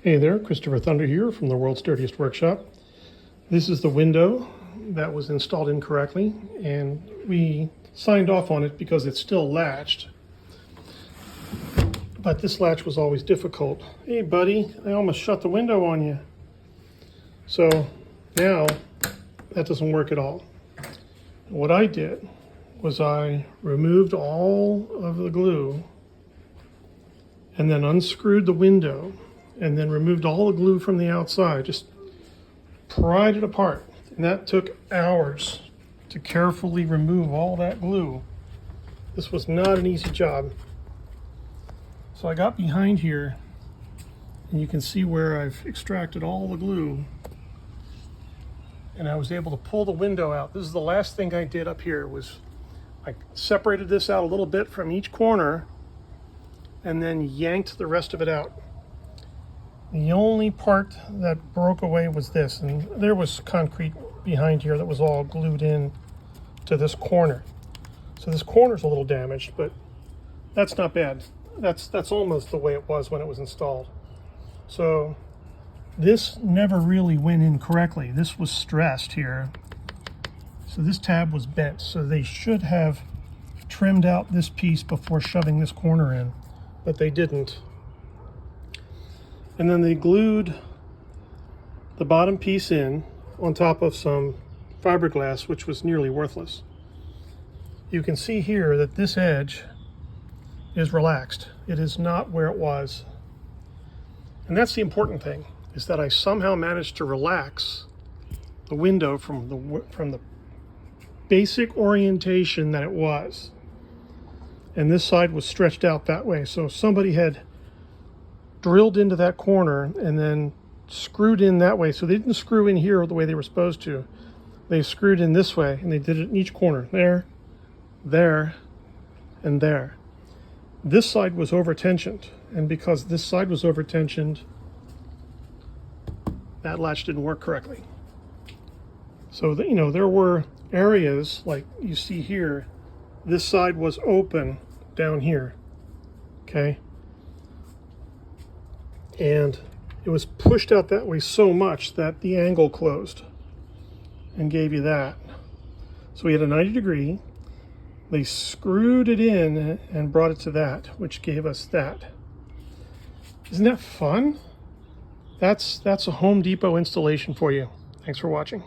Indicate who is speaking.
Speaker 1: Hey there, Christopher Thunder here from the World's Dirtiest Workshop. This is the window that was installed incorrectly, and we signed off on it because it's still latched. But this latch was always difficult. Hey buddy, I almost shut the window on you. So now that doesn't work at all. What I did was I removed all of the glue and then unscrewed the window and then removed all the glue from the outside, just pried it apart. And that took hours to carefully remove all that glue. This was not an easy job. So I got behind here, and you can see where I've extracted all the glue, and I was able to pull the window out. This is the last thing I did up here, was I separated this out a little bit from each corner and then yanked the rest of it out. The only part that broke away was this, and there was concrete behind here that was all glued in to this corner. So this corner's a little damaged, but that's not bad. That's almost the way it was when it was installed. So this never really went in correctly. This was stressed here. So this tab was bent, so they should have trimmed out this piece before shoving this corner in, but they didn't. And then they glued the bottom piece in on top of some fiberglass, which was nearly worthless. You can see here that this edge is relaxed. It is not where it was. And that's the important thing, is that I somehow managed to relax the window from the basic orientation that it was. And this side was stretched out that way. So somebody had drilled into that corner and then screwed in that way. So they didn't screw in here the way they were supposed to. They screwed in this way, and they did it in each corner. There, there, and there. This side was over-tensioned, and because this side was over-tensioned, that latch didn't work correctly. So, there were areas, like you see here, this side was open down here, okay? And it was pushed out that way so much that the angle closed and gave you that. So we had a 90 degree. They screwed it in and brought it to that, which gave us that. Isn't that fun? That's a Home Depot installation for you. Thanks for watching.